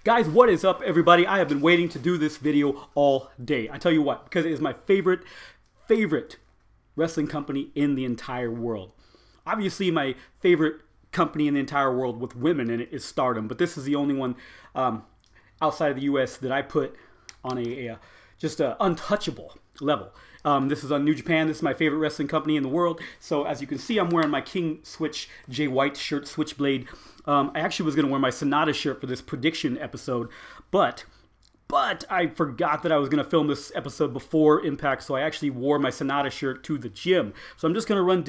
Guys, what is up, everybody? I have been waiting to do this video all day. I tell you what, because it is my favorite wrestling company in the entire world. Obviously, my favorite company in the entire world with women in it is Stardom, but this is the only one outside of the U.S. that I put on a untouchable level. This is on New Japan. This is my favorite wrestling company in the world. So as you can see, I'm wearing my King Switch Jay White shirt, Switchblade. I actually was going to wear my Sonata shirt for this prediction episode, but I forgot that I was going to film this episode before Impact, so I actually wore my Sonata shirt to the gym. So I'm just going to run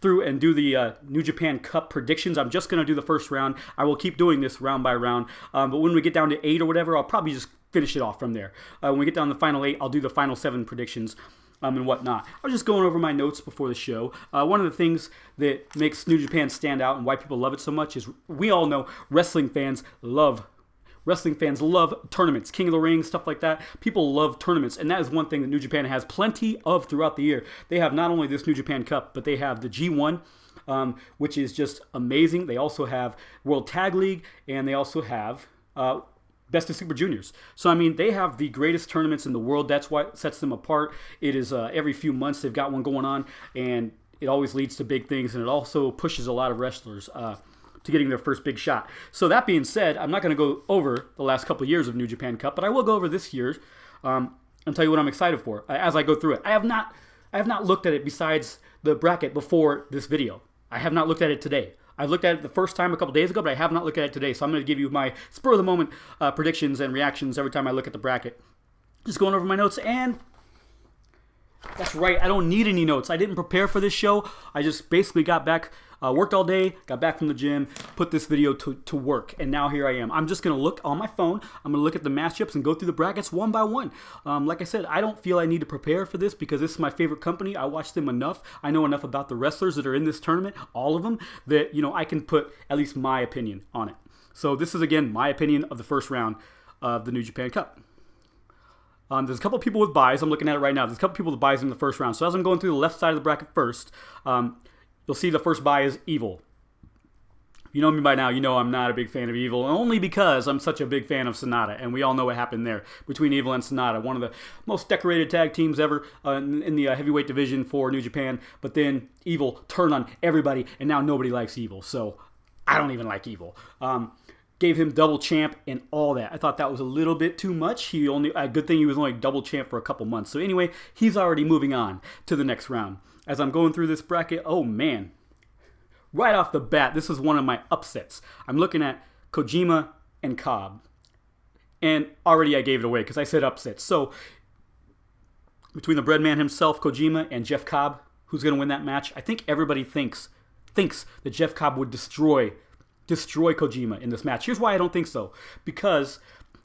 through and do the New Japan Cup predictions. I'm just going to do the first round. I will keep doing this round by round, but when we get down to 8 or whatever, I'll probably just finish it off from there. When we get down to the final 8, I'll do the final 7 predictions. And whatnot. I was just going over my notes before the show. One of the things that makes New Japan stand out and why people love it so much is we all know wrestling fans love tournaments, King of the Ring, stuff like that. People love tournaments, and that is one thing that New Japan has plenty of throughout the year. They have not only this New Japan Cup, but they have the G1, which is just amazing. They also have World Tag League, and they also have Best of Super Juniors. So, I mean, they have the greatest tournaments in the world. That's what sets them apart. It is every few months they've got one going on, and it always leads to big things, and it also pushes a lot of wrestlers to getting their first big shot. So that being said, I'm not going to go over the last couple of years of New Japan Cup, but I will go over this year's and tell you what I'm excited for as I go through it. I have not looked at it besides the bracket before this video. I have not looked at it today. I looked at it the first time a couple days ago, but I have not looked at it today. So I'm going to give you my spur-of-the-moment predictions and reactions every time I look at the bracket. Just going over my notes, and that's right, I don't need any notes. I didn't prepare for this show. I just basically got back, worked all day, got back from the gym, put this video to work, and now here I am. I'm just going to look on my phone. I'm going to look at the matchups and go through the brackets one by one. Like I said, I don't feel I need to prepare for this because this is my favorite company. I watch them enough. I know enough about the wrestlers that are in this tournament, all of them, that I can put at least my opinion on it. So this is, again, my opinion of the first round of the New Japan Cup. There's a couple people with buys. I'm looking at it right now. There's a couple people with buys in the first round. So as I'm going through the left side of the bracket first, you'll see the first buy is Evil. You know me by now. You know I'm not a big fan of Evil, only because I'm such a big fan of Sonata, and we all know what happened there between Evil and Sonata, one of the most decorated tag teams ever in the heavyweight division for New Japan. But then Evil turned on everybody, and now nobody likes Evil. So I don't even like Evil. Gave him double champ and all that. I thought that was a little bit too much. A good thing he was only double champ for a couple months. So anyway, he's already moving on to the next round. As I'm going through this bracket, oh man, right off the bat, this is one of my upsets. I'm looking at Kojima and Cobb, and already I gave it away because I said upsets. So between the Breadman himself, Kojima, and Jeff Cobb, who's going to win that match? I think everybody thinks that Jeff Cobb would destroy Kojima in this match. Here's why I don't think so. Because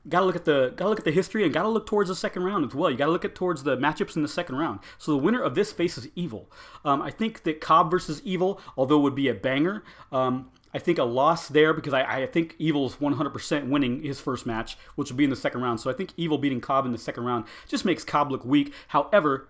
gotta look at the history and gotta look towards the second round as well. You gotta look towards the matchups in the second round. So the winner of this faces Evil. I think that Cobb versus Evil, although it would be a banger, I think a loss there because I think Evil's 100% winning his first match, which will be in the second round. So I think Evil beating Cobb in the second round just makes Cobb look weak. However,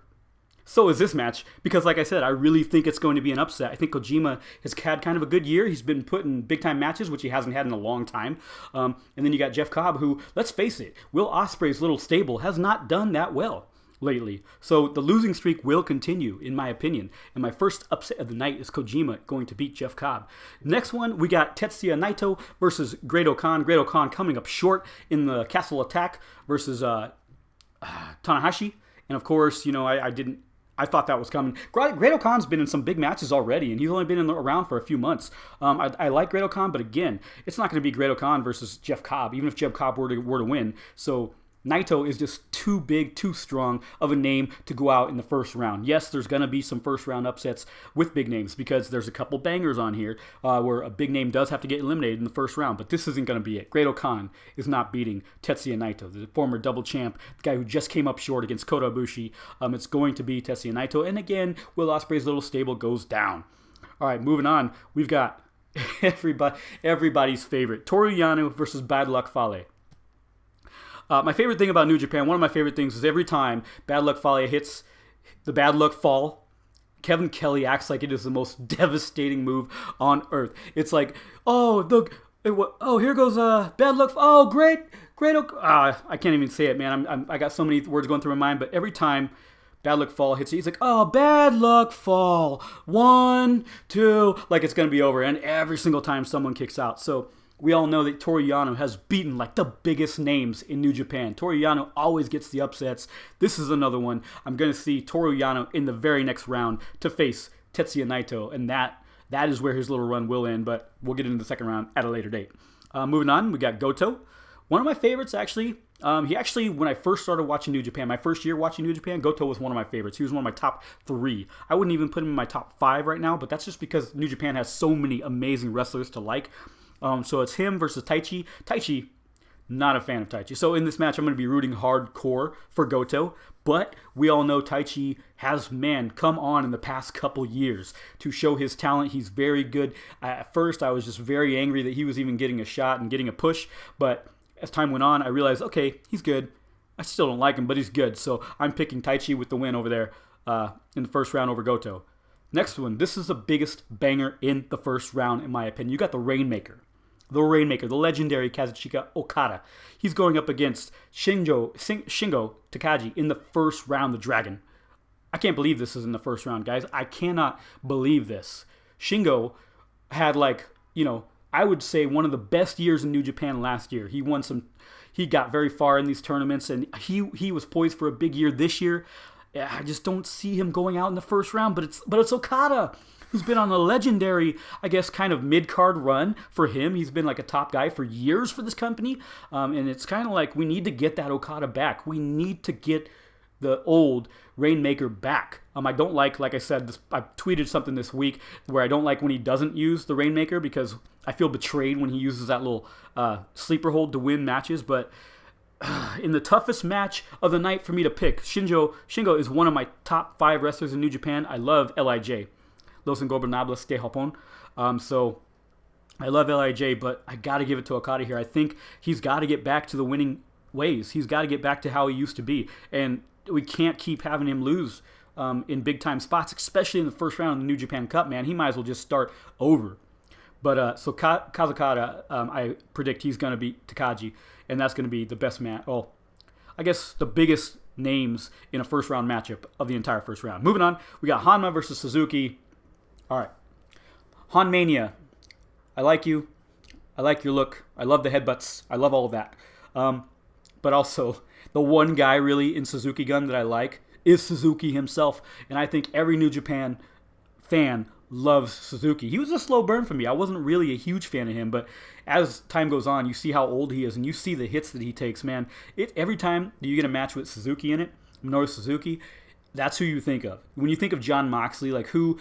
so is this match, because like I said, I really think it's going to be an upset. I think Kojima has had kind of a good year. He's been put in big-time matches, which he hasn't had in a long time. And then you got Jeff Cobb, who, let's face it, Will Ospreay's little stable has not done that well lately. So the losing streak will continue, in my opinion. And my first upset of the night is Kojima going to beat Jeff Cobb. Next one, we got Tetsuya Naito versus Great-O-Khan. Great-O-Khan coming up short in the Castle Attack versus Tanahashi. And of course, I thought that was coming. Great-O-Khan's been in some big matches already, and he's only been around for a few months. I like Great-O-Khan, but again, it's not going to be Great-O-Khan versus Jeff Cobb, even if Jeff Cobb were to win. So Naito is just too big, too strong of a name to go out in the first round. Yes, there's going to be some first round upsets with big names because there's a couple bangers on here where a big name does have to get eliminated in the first round, but this isn't going to be it. Great-O-Khan is not beating Tetsuya Naito, the former double champ, the guy who just came up short against Kota Ibushi. It's going to be Tetsuya Naito, and again, Will Ospreay's little stable goes down. All right, moving on. We've got everybody's favorite, Toru Yano versus Bad Luck Fale. My favorite thing about New Japan, one of my favorite things is every time Bad Luck Fale hits the Bad Luck Fall, Kevin Kelly acts like it is the most devastating move on earth. It's like, oh, look, Oh, here goes bad luck. Oh, great. I can't even say it, man. I got so many words going through my mind, but every time Bad Luck Fall hits you, he's like, oh, Bad Luck Fall. 1, 2, like it's going to be over. And every single time someone kicks out. So we all know that Toru Yano has beaten like the biggest names in New Japan. Toru Yano always gets the upsets. This is another one. I'm going to see Toru Yano in the very next round to face Tetsuya Naito. And that is where his little run will end. But we'll get into the second round at a later date. Moving on, we got Goto. One of my favorites, actually. When I first started watching New Japan, my first year watching New Japan, Goto was one of my favorites. He was one of my top 3. I wouldn't even put him in my top 5 right now, but that's just because New Japan has so many amazing wrestlers to like. So it's him versus Taichi. Taichi, not a fan of Taichi. So in this match, I'm going to be rooting hardcore for Goto. But we all know Taichi has, come on in the past couple years to show his talent. He's very good. At first, I was just very angry that he was even getting a shot and getting a push. But as time went on, I realized, okay, he's good. I still don't like him, but he's good. So I'm picking Taichi with the win over there in the first round over Goto. Next one, this is the biggest banger in the first round, in my opinion. You got the Rainmaker. The legendary Kazuchika Okada. He's going up against Shingo Takagi in the first round, the Dragon. I can't believe this is in the first round, guys. I cannot believe this. Shingo had I would say one of the best years in New Japan last year. He got very far in these tournaments, and he was poised for a big year this year. I just don't see him going out in the first round, but it's Okada, who's been on a legendary, I guess, kind of mid-card run for him. He's been like a top guy for years for this company, and it's kind of like we need to get that Okada back. We need to get the old Rainmaker back. I don't like I said, I tweeted something this week where I don't like when he doesn't use the Rainmaker because I feel betrayed when he uses that little sleeper hold to win matches, but in the toughest match of the night for me to pick, Shingo is one of my top 5 wrestlers in New Japan. I love LIJ, Los Ingobernables de Japón. So I love LIJ, but I got to give it to Okada here. I think he's got to get back to the winning ways. He's got to get back to how he used to be. And we can't keep having him lose in big-time spots, especially in the first round of the New Japan Cup, man. He might as well just start over. But so Kazukada, I predict he's going to beat Takagi, and that's going to be the best match. Well, I guess the biggest names in a first-round matchup of the entire first round. Moving on, we got Hanma versus Suzuki. All right. Hanmania, I like you. I like your look. I love the headbutts. I love all of that. But also, the one guy really in Suzuki Gun that I like is Suzuki himself. And I think every New Japan fan loves Suzuki. He was a slow burn for me. I wasn't really a huge fan of him, but as time goes on, you see how old he is, and you see the hits that he takes, man. Every time you get a match with Suzuki in it, Minoru Suzuki, that's who you think of. When you think of Jon Moxley, like who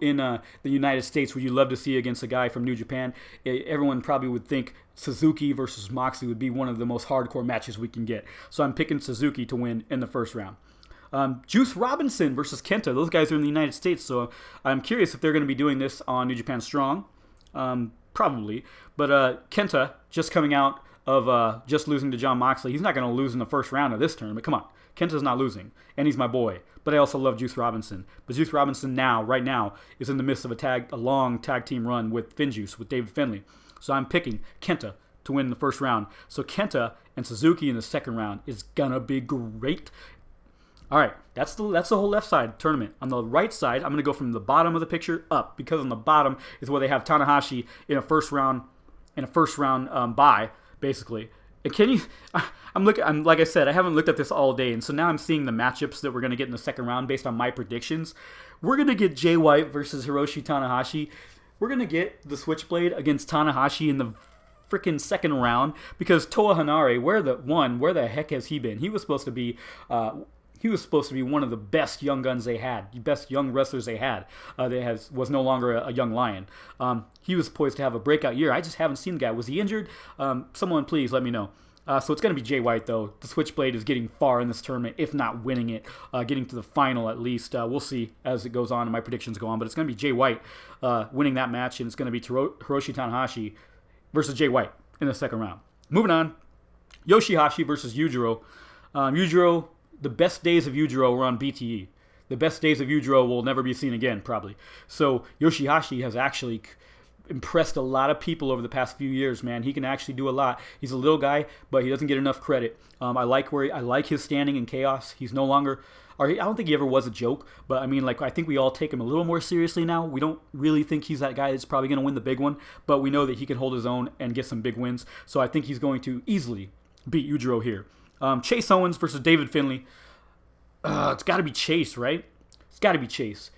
in the United States would you love to see against a guy from New Japan? Everyone probably would think Suzuki versus Moxley would be one of the most hardcore matches we can get. So I'm picking Suzuki to win in the first round. Juice Robinson versus Kenta. Those guys are in the United States, so I'm curious if they're going to be doing this on New Japan Strong. Probably. But Kenta, just coming out of just losing to Jon Moxley, he's not going to lose in the first round of this tournament. Come on. Kenta's not losing, and he's my boy. But I also love Juice Robinson. But Juice Robinson right now, is in the midst of a long tag team run with FinJuice, with David Finlay. So I'm picking Kenta to win the first round. So Kenta and Suzuki in the second round is going to be great. All right, that's the whole left side tournament. On the right side, I'm going to go from the bottom of the picture up, because on the bottom is where they have Tanahashi in a first round bye, basically. And can you? I'm like I said, I haven't looked at this all day, and so now I'm seeing the matchups that we're going to get in the second round based on my predictions. We're going to get Jay White versus Hiroshi Tanahashi. We're going to get the Switchblade against Tanahashi in the freaking second round, because Toa Hanare, where the heck has he been? He was supposed to be one of the best young guns they had, the best young wrestlers they had. Was no longer a young lion. He was poised to have a breakout year. I just haven't seen the guy. Was he injured? Someone please let me know. So it's going to be Jay White, though. The Switchblade is getting far in this tournament, if not winning it, getting to the final at least. We'll see as it goes on and my predictions go on. But it's going to be Jay White winning that match, and it's going to be Hiroshi Tanahashi versus Jay White in the second round. Moving on, Yoshihashi versus Yujiro. Yujiro, the best days of Yujiro were on BTE. The best days of Yujiro will never be seen again, probably. So Yoshihashi has actually impressed a lot of people over the past few years, man. He can actually do a lot. He's a little guy, but he doesn't get enough credit. I like his standing in Chaos. He's no longer, I don't think he ever was a joke, but I mean, like, I think we all take him a little more seriously now. We don't really think he's that guy that's probably going to win the big one, but we know that he can hold his own and get some big wins. So I think he's going to easily beat Yujiro here. Chase Owens versus David Finlay. It's got to be Chase, right? It's got to be Chase.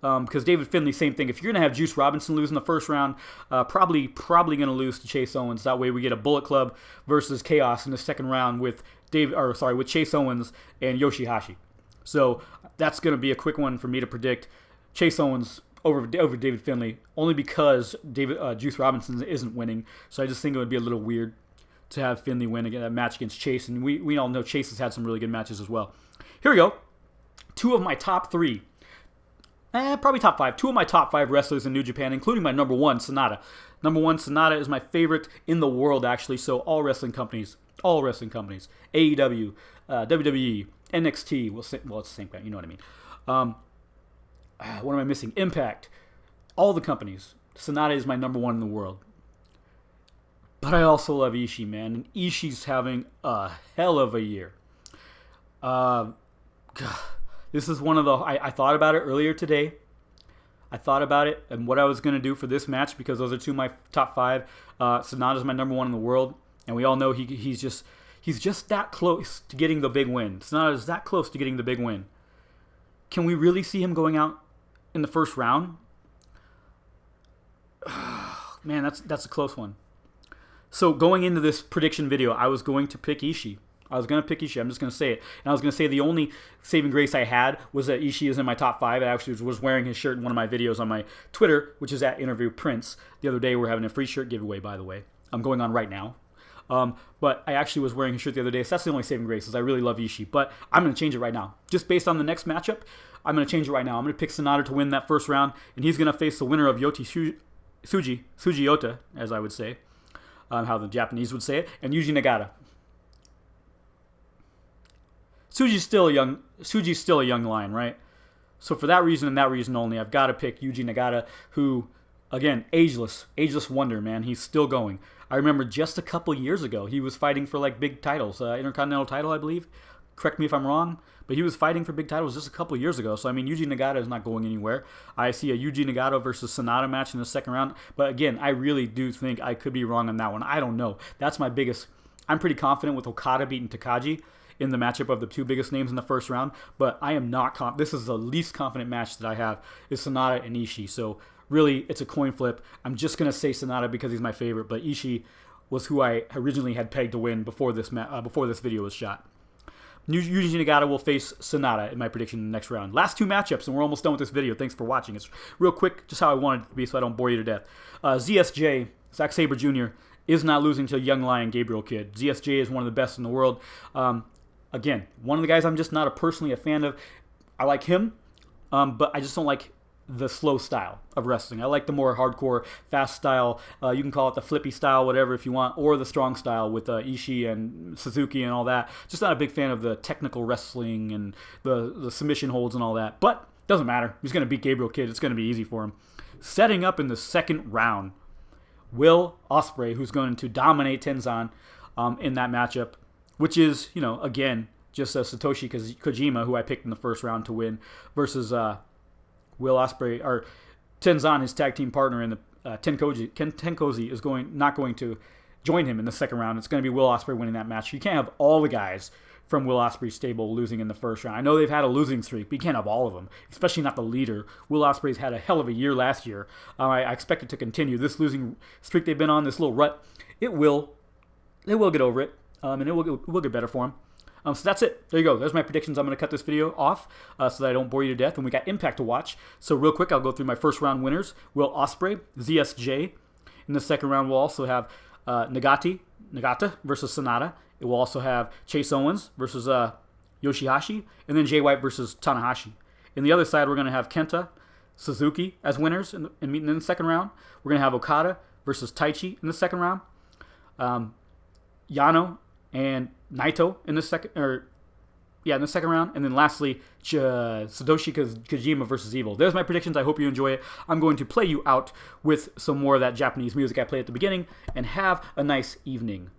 Because David Finlay, same thing. If you're going to have Juice Robinson lose in the first round, probably going to lose to Chase Owens. That way we get a Bullet Club versus Chaos in the second round with with Chase Owens and Yoshihashi. So that's going to be a quick one for me to predict. Chase Owens over David Finlay, only because Juice Robinson isn't winning. So I just think it would be a little weird to have Finlay win a match against Chase. And we all know Chase has had some really good matches as well. Here we go. Two of my top three. Probably top five. Two of my top five wrestlers in New Japan, including my number one, Sonata. Number one, Sonata is my favorite in the world, actually. So all wrestling companies, AEW, WWE, NXT. Well, it's the same guy. You know what I mean. What am I missing? Impact. All the companies. Sonata is my number one in the world. But I also love Ishii, man. And Ishii's having a hell of a year. God. This is one of the... I thought about it earlier today. I thought about it and what I was going to do for this match because those are two of my top five. Sonata's my number one in the world. And we all know he's just that close to getting the big win. Sonata is that close to getting the big win. Can we really see him going out in the first round? Man, that's a close one. So going into this prediction video, I was going to pick Ishii. I'm just going to say it. And I was going to say the only saving grace I had was that Ishii is in my top five. I actually was wearing his shirt in one of my videos on my Twitter, which is at Interview Prince. The other day, we're having a free shirt giveaway, by the way. I'm going on right now. But I actually was wearing his shirt the other day. So that's the only saving grace is I really love Ishii. But I'm going to change it right now. Just based on the next matchup, I'm going to change it right now. I'm going to pick Sonata to win that first round. And he's going to face the winner of Sugiyota, as I would say. How the Japanese would say it. And Yuji Nagata. Suji's still a young lion, right? So for that reason and that reason only, I've got to pick Yuji Nagata, who, again, ageless wonder, man. He's still going. I remember just a couple years ago, he was fighting for like big titles, Intercontinental title, I believe. Correct me if I'm wrong, but he was fighting for big titles just a couple years ago. So I mean, Yuji Nagata is not going anywhere. I see a Yuji Nagata versus Sonata match in the second round, but again, I really do think I could be wrong on that one. I don't know. That's my biggest. I'm pretty confident with Okada beating Takagi in the matchup of the two biggest names in the first round, but I am not this is the least confident match that I have is Sonata and Ishii. So really, it's a coin flip. I'm just going to say Sonata because he's my favorite, but Ishii was who I originally had pegged to win before this video was shot. Yuji Nagata will face Sonata in my prediction in the next round. Last two matchups, and we're almost done with this video. Thanks for watching. It's real quick, just how I wanted it to be so I don't bore you to death. ZSJ, Zack Sabre Jr., is not losing to Young Lion Gabriel Kidd. ZSJ is one of the best in the world. Again, one of the guys I'm just not personally a fan of. I like him, but I just don't like the slow style of wrestling. I like the more hardcore, fast style. You can call it the flippy style, whatever, if you want, or the strong style with Ishii and Suzuki and all that. Just not a big fan of the technical wrestling and the submission holds and all that. But doesn't matter. He's going to beat Gabriel Kidd. It's going to be easy for him. Setting up in the second round, Will Ospreay, who's going to dominate Tenzan in that matchup, which is, again, just Satoshi Kojima, who I picked in the first round to win, versus Will Ospreay, or Tenzan, his tag team partner in the Tenkozi is not going to join him in the second round. It's going to be Will Ospreay winning that match. You can't have all the guys from Will Ospreay's stable losing in the first round. I know they've had a losing streak, but you can't have all of them, especially not the leader. Will Ospreay's had a hell of a year last year. I expect it to continue. This losing streak they've been on, this little rut, they will get over it. And it will get better for him. So that's it. There you go. There's my predictions. I'm going to cut this video off so that I don't bore you to death. And we got Impact to watch. So real quick, I'll go through my first round winners. Will Ospreay, ZSJ. In the second round, we'll also have Nagata versus Sonata. It will also have Chase Owens versus Yoshihashi. And then Jay White versus Tanahashi. In the other side, we're going to have Kenta, Suzuki as winners in the second round. We're going to have Okada versus Taichi in the second round. Yano and Naito in the second, or in the second round. And then lastly, Satoshi Kojima versus Evil. There's my predictions. I hope you enjoy it. I'm going to play you out with some more of that Japanese music I played at the beginning, and have a nice evening.